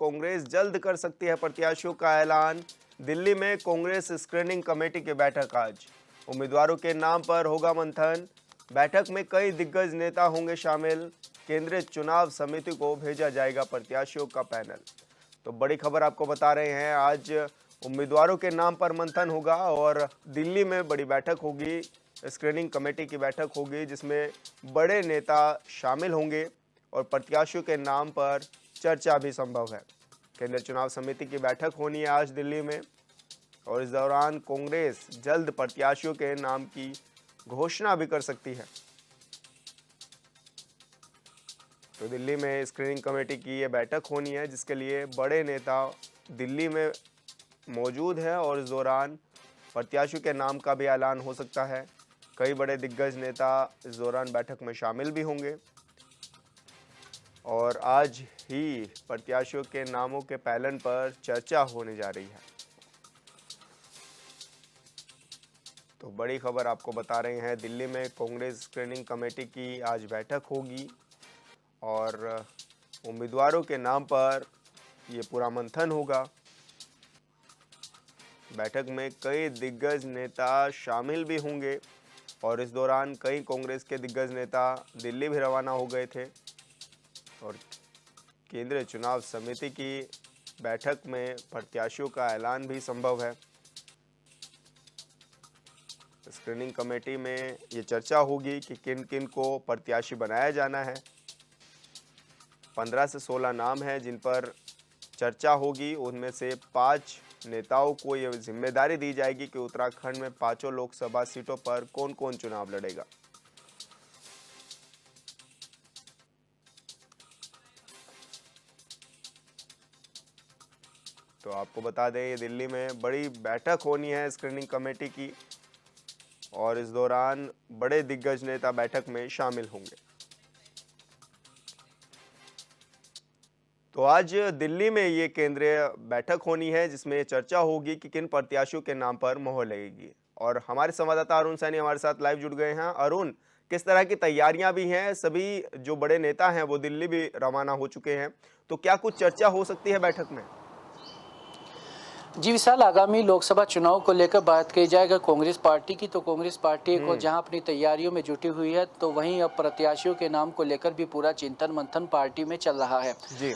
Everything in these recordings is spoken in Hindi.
कांग्रेस जल्द कर सकती है प्रत्याशियों का ऐलान। दिल्ली में कांग्रेस स्क्रीनिंग कमेटी की बैठक आज। उम्मीदवारों के नाम पर होगा मंथन। बैठक में कई दिग्गज नेता होंगे शामिल। केंद्रीय चुनाव समिति को भेजा जाएगा प्रत्याशियों का पैनल। तो बड़ी खबर आपको बता रहे हैं, आज उम्मीदवारों के नाम पर मंथन होगा और दिल्ली में बड़ी बैठक होगी, स्क्रीनिंग कमेटी की बैठक होगी जिसमें बड़े नेता शामिल होंगे और प्रत्याशियों के नाम पर चर्चा भी संभव है। केंद्रीय चुनाव समिति की बैठक होनी है आज दिल्ली में और इस दौरान कांग्रेस जल्द प्रत्याशियों के नाम की घोषणा भी कर सकती है। तो दिल्ली में स्क्रीनिंग कमेटी की ये बैठक होनी है जिसके लिए बड़े नेता दिल्ली में मौजूद है और इस दौरान प्रत्याशियों के नाम का भी ऐलान हो सकता है। कई बड़े दिग्गज नेता इस दौरान बैठक में शामिल भी होंगे और आज ही प्रत्याशियों के नामों के पैनल पर चर्चा होने जा रही है। तो बड़ी खबर आपको बता रहे हैं, दिल्ली में कांग्रेस स्क्रीनिंग कमेटी की आज बैठक होगी और उम्मीदवारों के नाम पर ये पूरा मंथन होगा। बैठक में कई दिग्गज नेता शामिल भी होंगे और इस दौरान कई कांग्रेस के दिग्गज नेता दिल्ली भी रवाना हो गए थे और केंद्रीय चुनाव समिति की बैठक में प्रत्याशियों का ऐलान भी संभव है। स्क्रीनिंग कमेटी में ये चर्चा होगी कि किन किन को प्रत्याशी बनाया जाना है। 15 से 16 नाम हैं जिन पर चर्चा होगी। उनमें से 5 नेताओं को ये जिम्मेदारी दी जाएगी कि उत्तराखंड में 5 लोकसभा सीटों पर कौन कौन चुनाव लड़ेगा। तो आपको बता दें, ये दिल्ली में बड़ी बैठक होनी है स्क्रीनिंग कमेटी की और इस दौरान बड़े दिग्गज नेता बैठक में शामिल होंगे। तो आज दिल्ली में ये केंद्रीय बैठक होनी है जिसमें चर्चा होगी कि किन प्रत्याशियों के नाम पर मोहर लगेगी। और हमारे संवाददाता अरुण सैनी हमारे साथ लाइव जुड़ गए हैं। अरुण, किस तरह की तैयारियां भी हैं? सभी जो बड़े नेता हैं वो दिल्ली भी रवाना हो चुके हैं, तो क्या कुछ चर्चा हो सकती है बैठक में? जी विशाल, आगामी लोकसभा चुनाव को लेकर बात की जाएगा कांग्रेस पार्टी की, तो कांग्रेस पार्टी को जहां अपनी तैयारियों में जुटी हुई है, तो वहीं अब प्रत्याशियों के नाम को लेकर भी पूरा चिंतन मंथन पार्टी में चल रहा है।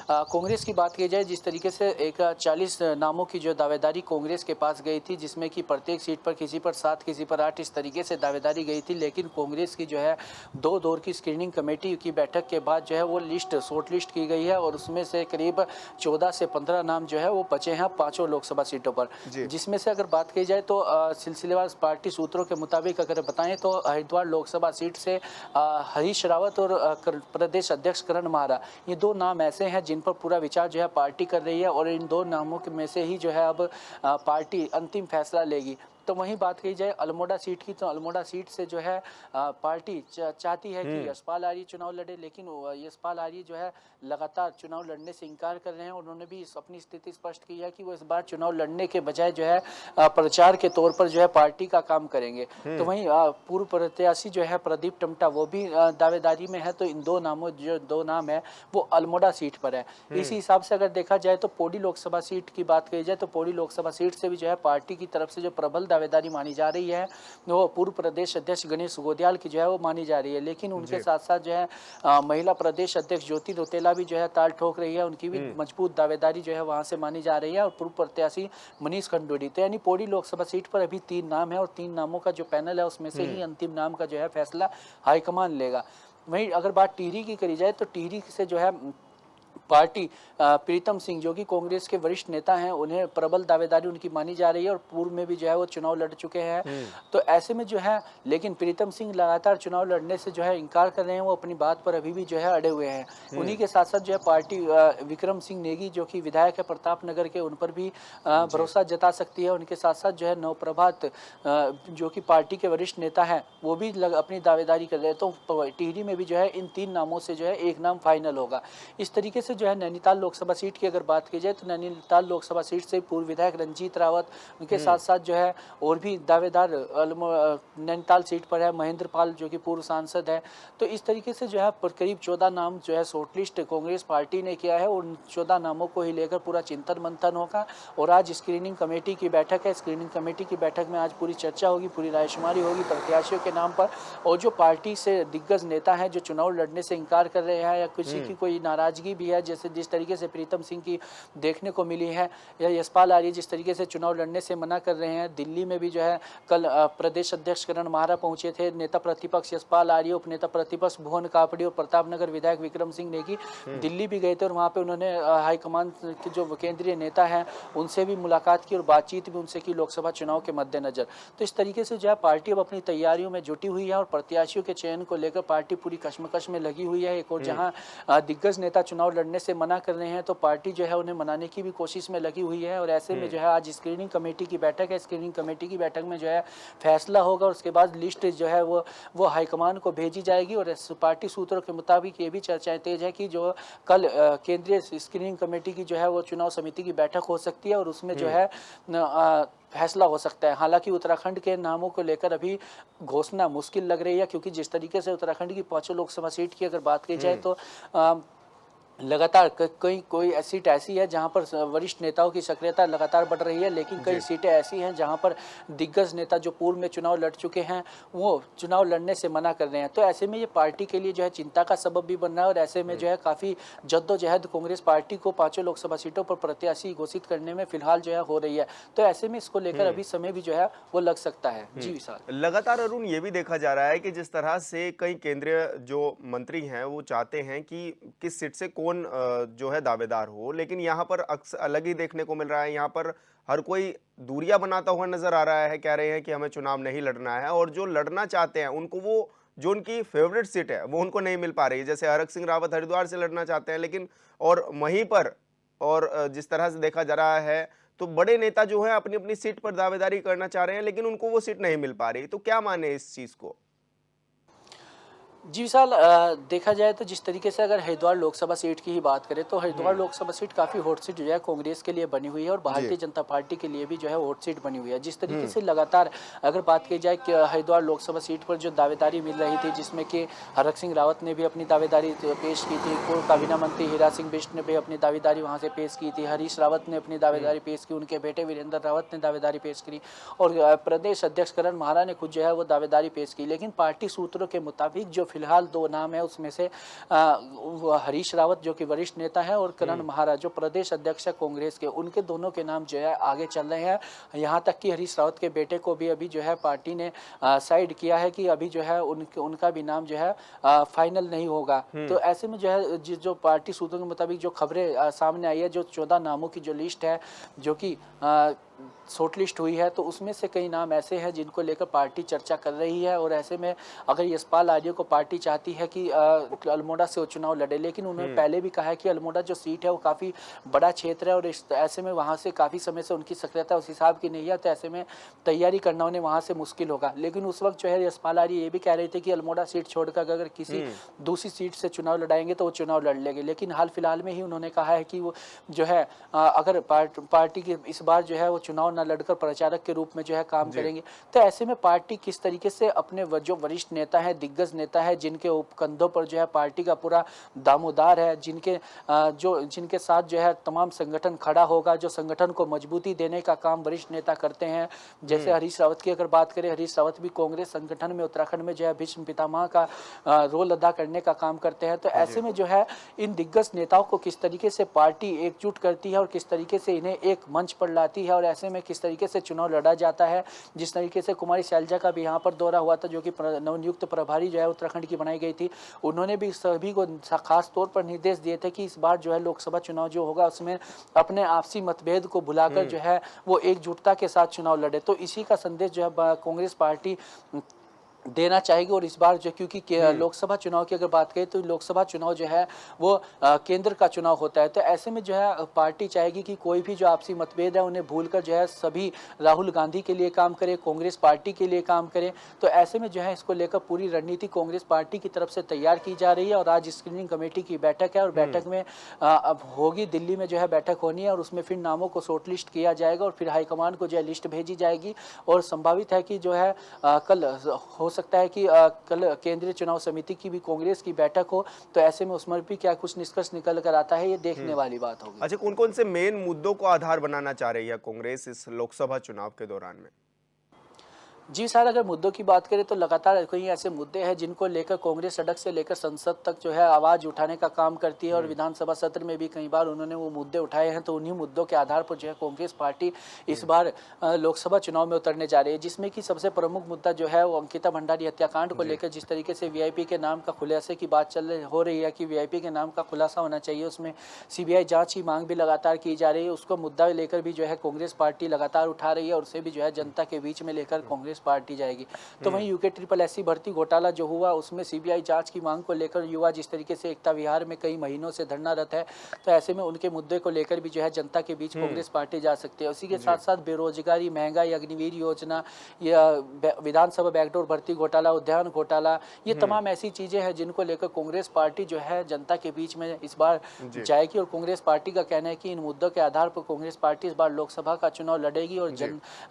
कांग्रेस की बात की जाए, जिस तरीके से एक 40 नामों की जो दावेदारी कांग्रेस के पास गई थी, जिसमें कि प्रत्येक सीट पर किसी पर 7 किसी पर 8 इस तरीके से दावेदारी गई थी, लेकिन कांग्रेस की जो है 2 दौर की स्क्रीनिंग कमेटी की बैठक के बाद जो है वो लिस्ट शॉर्ट लिस्ट की गई है और उसमें से करीब 14 से 15 नाम जो है वो बचे हैं 5 लोकसभा सीटों पर, जिसमें से अगर बात की जाए तो सिलसिलेवार पार्टी सूत्रों के मुताबिक अगर बताएं तो हरिद्वार लोकसभा सीट से हरीश रावत और प्रदेश अध्यक्ष करण मारा, ये 2 नाम ऐसे हैं जिन पर पूरा विचार जो है पार्टी कर रही है और इन 2 नामों में से ही जो है अब पार्टी अंतिम फैसला लेगी। तो वहीं बात की जाए अल्मोड़ा सीट की, तो अल्मोड़ा सीट से जो है पार्टी चाहती है कि यशपाल आर्य चुनाव लड़े, लेकिन यशपाल आर्य जो है लगातार चुनाव लड़ने से इनकार कर रहे हैं। उन्होंने भी अपनी स्थिति स्पष्ट की है कि वो इस बार चुनाव लड़ने के बजाय जो है प्रचार के तौर पर जो है पार्टी का काम करेंगे। तो वहीं पूर्व प्रत्याशी जो है प्रदीप टमटा वो भी दावेदारी में है। तो इन 2 नामों जो 2 नाम है वो अल्मोड़ा सीट पर है। इसी हिसाब से अगर देखा जाए तो पौड़ी लोकसभा सीट की बात की जाए तो पौड़ी लोकसभा सीट से भी जो है पार्टी की तरफ से जो प्रबल दावेदारी मानी जा रही है वो पूर्व प्रदेश अध्यक्ष गणेश गोदियाल की जो है वो मानी जा रही है। लेकिन उनके साथ साथ जो है महिला प्रदेश अध्यक्ष ज्योति रौतेला भी जो है ताल ठोक रही है, उनकी भी मजबूत दावेदारी जो है वहां से मानी जा रही है। और पूर्व प्रत्याशी मनीष खंडूड़ी, तो यानी पौड़ी लोकसभा सीट पर अभी 3 नाम है और 3 नामों का जो पैनल है उसमें से ही अंतिम नाम का जो है फैसला हाईकमान लेगा। वहीं अगर बात टिहरी की करी जाए तो टिहरी से जो है पार्टी प्रीतम सिंह जो कि कांग्रेस के वरिष्ठ नेता हैं, उन्हें प्रबल दावेदारी उनकी मानी जा रही है और पूर्व में भी जो है वो चुनाव लड़ चुके हैं। तो ऐसे में जो है, लेकिन प्रीतम सिंह लगातार चुनाव लड़ने से जो है इनकार कर रहे हैं, वो अपनी बात पर अभी भी जो है अड़े हुए हैं। उन्हीं के साथ साथ जो है पार्टी विक्रम सिंह नेगी जो कि विधायक है प्रताप नगर के, उन पर भी भरोसा जता सकती है। उनके साथ साथ जो है नवप्रभात जो कि पार्टी के वरिष्ठ नेता है वो भी अपनी दावेदारी कर रहे हैं। तो टिहरी में भी जो है इन 3 नामों से जो है एक नाम फाइनल होगा। इस तरीके से से जो है नैनीताल लोकसभा सीट की अगर बात की जाए तो नैनीताल लोकसभा सीट से पूर्व विधायक रंजीत रावत, उनके साथ साथ जो है और भी दावेदार नैनीताल सीट पर है महेंद्र पाल जो कि पूर्व सांसद है। तो इस तरीके से जो है करीब 14 नाम जो है शॉर्टलिस्ट कांग्रेस पार्टी ने किया है और उन 14 नामों को ही लेकर पूरा चिंतन मंथन होगा। और आज स्क्रीनिंग कमेटी की बैठक है। स्क्रीनिंग कमेटी की बैठक में आज पूरी चर्चा होगी, पूरी रायशुमारी होगी प्रत्याशियों के नाम पर। और जो पार्टी से दिग्गज नेता हैं जो चुनाव लड़ने से इनकार कर रहे हैं या किसी की कोई नाराजगी भी है, जैसे जिस तरीके से प्रीतम सिंह की देखने को मिली है, या यशपाल आर्य जिस तरीके से चुनाव लड़ने से मना कर रहे हैं। दिल्ली में भी जो है कल प्रदेश अध्यक्ष करण माहरा पहुंचे थे, नेता प्रतिपक्ष यशपाल आर्य, उपनेता प्रतिपक्ष भुवन कापड़ी और प्रतापनगर विधायक विक्रम सिंह नेगी दिल्ली भी गए थे और वहां पे उन्होंने हाईकमान के जो केंद्रीय नेता हैं उनसे भी मुलाकात की और बातचीत भी उनसे की लोकसभा चुनाव के मद्देनजर। तो इस तरीके से जो है पार्टी अब अपनी तैयारियों में जुटी हुई है और प्रत्याशियों के चयन को लेकर पार्टी पूरी कश्मकश में लगी हुई है। एक और जहां दिग्गज नेता चुनाव लड़ने से मना कर रहे हैं तो पार्टी जो है उन्हें मनाने की भी कोशिश में लगी हुई है। और ऐसे में जो है आज स्क्रीनिंग कमेटी की बैठक है। स्क्रीनिंग कमेटी की बैठक में जो है फैसला होगा और उसके बाद लिस्ट जो है वो हाईकमान को भेजी जाएगी। और पार्टी सूत्रों के मुताबिक ये भी चर्चाएं तेज है कि जो कल केंद्रीय स्क्रीनिंग कमेटी की जो है वो चुनाव समिति की बैठक हो सकती है और उसमें जो है फैसला हो सकता है। हालांकि उत्तराखंड के नामों को लेकर अभी घोषणा मुश्किल लग रही है, क्योंकि जिस तरीके से उत्तराखंड की 5 लोकसभा सीट की अगर बात की जाए तो लगातार कोई सीट ऐसी है जहां पर वरिष्ठ नेताओं की सक्रियता लगातार बढ़ रही है, लेकिन कई सीटें ऐसी हैं जहां पर दिग्गज नेता जो पूर्व में चुनाव लड़ चुके हैं वो चुनाव लड़ने से मना कर रहे हैं। तो ऐसे में ये पार्टी के लिए जो है चिंता का सबब भी बन रहा है और ऐसे में जो है काफ़ी जद्दोजहद कांग्रेस पार्टी को 5 लोकसभा सीटों पर प्रत्याशी घोषित करने में फिलहाल जो है हो रही है। तो ऐसे में इसको लेकर अभी समय भी जो है वो लग सकता है। जी विशाल, लगातार अरुण ये भी देखा जा रहा है कि जिस तरह से कई केंद्रीय जो मंत्री हैं वो चाहते हैं कि किस सीट से कौन जो है दावेदार हो, लेकिन यहाँ पर अक्सर अलग ही देखने को मिल रहा है। यहाँ पर हर कोई दूरियां बनाता हुआ नजर आ रहा है, कह रहे हैं कि हमें चुनाव नहीं लड़ना है, और जो लड़ना चाहते हैं उनको वो जो उनकी फेवरेट सीट है वो उनको नहीं मिल पा रही। जैसे हरक सिंह रावत हरिद्वार से लड़ना चाहते हैं, लेकिन और वहीं पर और जिस तरह से देखा जा रहा है तो बड़े नेता जो है अपनी अपनी सीट पर दावेदारी करना चाह रहे हैं, लेकिन उनको वो सीट नहीं मिल पा रही। तो क्या माने इस चीज को? जी विशाल, देखा जाए तो जिस तरीके से अगर हरिद्वार लोकसभा सीट की ही बात करें तो हरिद्वार लोकसभा सीट काफ़ी हॉट सीट जो है कांग्रेस के लिए बनी हुई है और भारतीय जनता पार्टी के लिए भी जो है हॉट सीट बनी हुई है। जिस तरीके से लगातार अगर बात की जाए कि हरिद्वार लोकसभा सीट पर जो दावेदारी मिल रही थी, जिसमें कि हरक सिंह रावत ने भी अपनी दावेदारी पेश की थी, पूर्व काबीना मंत्री हीरा सिंह बिष्ट ने भी अपनी दावेदारी वहाँ से पेश की थी, हरीश रावत ने अपनी दावेदारी पेश की, उनके बेटे वीरेंद्र रावत ने दावेदारी पेश की और प्रदेश अध्यक्ष करण माहरा ने खुद जो है वो दावेदारी पेश की। लेकिन पार्टी सूत्रों के मुताबिक जो फिलहाल 2 नाम है उसमें से हरीश रावत जो कि वरिष्ठ नेता है और करण माहरा जो प्रदेश अध्यक्ष है कांग्रेस के, उनके दोनों के नाम जो है आगे चल रहे हैं। यहाँ तक कि हरीश रावत के बेटे को भी अभी जो है पार्टी ने साइड किया है कि अभी जो है उनका भी नाम जो है फाइनल नहीं होगा। तो ऐसे में जो है जो पार्टी सूत्रों के मुताबिक जो खबरें सामने आई है, जो 14 नामों की जो लिस्ट है जो कि शॉर्ट लिस्ट हुई है, तो उसमें से कई नाम ऐसे हैं जिनको लेकर पार्टी चर्चा कर रही है। और ऐसे में अगर यशपाल आर्य को पार्टी चाहती है कि अल्मोड़ा से वो चुनाव लड़े, लेकिन उन्होंने पहले भी कहा है कि अल्मोड़ा जो सीट है वो काफ़ी बड़ा क्षेत्र है और ऐसे में वहाँ से काफ़ी समय से उनकी सक्रियता उस हिसाब की नहीं है, तो ऐसे में तैयारी करना उन्हें वहाँ से मुश्किल होगा। लेकिन उस वक्त जो है यशपाल आर्य ये भी कह रहे थे कि अल्मोड़ा सीट छोड़कर अगर किसी दूसरी सीट से चुनाव लड़ाएंगे तो वो चुनाव लड़ लेंगे। लेकिन हाल फिलहाल में ही उन्होंने कहा है कि वो जो है अगर पार्टी की इस बार जो है वो चुनाव न लड़कर प्रचारक के रूप में जो है काम करेंगे। तो ऐसे में पार्टी किस तरीके से अपने जो वरिष्ठ नेता है, दिग्गज नेता है, जिनके कंधों पर जो है पार्टी का पूरा दामोदार है, जिनके साथ जो है तमाम संगठन खड़ा होगा, जो संगठन को मजबूती देने का काम वरिष्ठ नेता करते हैं। जैसे हरीश रावत की अगर बात करें, हरीश रावत भी कांग्रेस संगठन में उत्तराखंड में जो है भीष्म पितामह का रोल अदा करने का काम करते हैं। तो ऐसे में जो है इन दिग्गज नेताओं को किस तरीके से पार्टी एकजुट करती है और किस तरीके से इन्हें एक मंच पर लाती है और ऐसे में किस तरीके से चुनाव लड़ा जाता है। जिस तरीके से कुमारी शैलजा का भी यहाँ पर दौरा हुआ था, जो कि नवनियुक्त प्रभारी जो है उत्तराखंड की बनाई गई थी, उन्होंने भी सभी को खास तौर पर निर्देश दिए थे कि इस बार जो है लोकसभा चुनाव जो होगा उसमें अपने आपसी मतभेद को भुलाकर जो है वो एकजुटता के साथ चुनाव लड़े। तो इसी का संदेश जो है कांग्रेस पार्टी देना चाहेगी। और इस बार जो क्योंकि लोकसभा चुनाव की अगर बात करें तो लोकसभा चुनाव जो है वो केंद्र का चुनाव होता है, तो ऐसे में जो है पार्टी चाहेगी कि कोई भी जो आपसी मतभेद है उन्हें भूलकर जो है सभी राहुल गांधी के लिए काम करें, कांग्रेस पार्टी के लिए काम करें। तो ऐसे में जो है इसको लेकर पूरी रणनीति कांग्रेस पार्टी की तरफ से तैयार की जा रही है। और आज स्क्रीनिंग कमेटी की बैठक है और बैठक में अब होगी, दिल्ली में जो है बैठक होनी है और उसमें फिर नामों को शॉर्टलिस्ट किया जाएगा और फिर हाईकमान को जो है लिस्ट भेजी जाएगी। और संभावित है कि जो है कल हो सकता है कि कल केंद्रीय चुनाव समिति की भी कांग्रेस की बैठक हो, तो ऐसे में उसमें भी क्या कुछ निष्कर्ष निकल कर आता है, ये देखने वाली बात होगी। अच्छा, कौन कौन से मेन मुद्दों को आधार बनाना चाह रही है कांग्रेस इस लोकसभा चुनाव के दौरान में? जी सर, अगर मुद्दों की बात करें तो लगातार कई ऐसे मुद्दे हैं जिनको लेकर कांग्रेस सड़क से लेकर संसद तक जो है आवाज़ उठाने का काम करती है। और विधानसभा सत्र में भी कई बार उन्होंने वो मुद्दे उठाए हैं। तो उन्हीं मुद्दों के आधार पर जो है कांग्रेस पार्टी इस बार लोकसभा चुनाव में उतरने जा रही है, जिसमें कि सबसे प्रमुख मुद्दा जो है वो अंकिता भंडारी हत्याकांड को लेकर जिस तरीके से वीआईपी के नाम का खुलासे की बात हो रही है कि वीआईपी के नाम का खुलासा होना चाहिए, उसमें सीबीआई जाँच की मांग भी लगातार की जा रही है। उसको मुद्दा लेकर भी जो है कांग्रेस पार्टी लगातार उठा रही है और उसे भी जो है जनता के बीच में लेकर कांग्रेस पार्टी जाएगी। तो वहीं यूके SSS भर्ती घोटाला जो हुआ उसमें सीबीआई जांच की मांग को लेकर युवा जिस तरीके से एकता विहार में कई महीनों से धरनारत है, तो ऐसे में उनके मुद्दे को लेकर भी जो है जनता के बीच कांग्रेस पार्टी जा सकती है। उसी के साथ साथ बेरोजगारी, महंगाई, अग्निवीर योजना या विधानसभा बैकडोर भर्ती घोटाला, उद्यान घोटाला, ये तमाम ऐसी चीजें हैं जिनको लेकर कांग्रेस पार्टी जो है जनता के बीच में इस बार जाएगी। और कांग्रेस पार्टी का कहना है कि इन मुद्दों के आधार पर कांग्रेस पार्टी इस बार लोकसभा का चुनाव लड़ेगी। और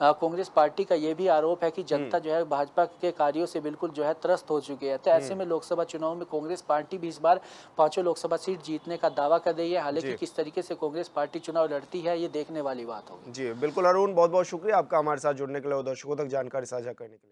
कांग्रेस पार्टी का ये भी आरोप है कि जनता जो है भाजपा के कार्यों से बिल्कुल जो है त्रस्त हो चुकी है। तो ऐसे में लोकसभा चुनाव में कांग्रेस पार्टी भी इस बार 5 लोकसभा सीट जीतने का दावा कर रही है। हालांकि किस तरीके से कांग्रेस पार्टी चुनाव लड़ती है ये देखने वाली बात होगी। जी बिल्कुल अरुण, बहुत बहुत शुक्रिया आपका हमारे साथ जुड़ने के लिए और दर्शकों तक जानकारी साझा करने के लिए।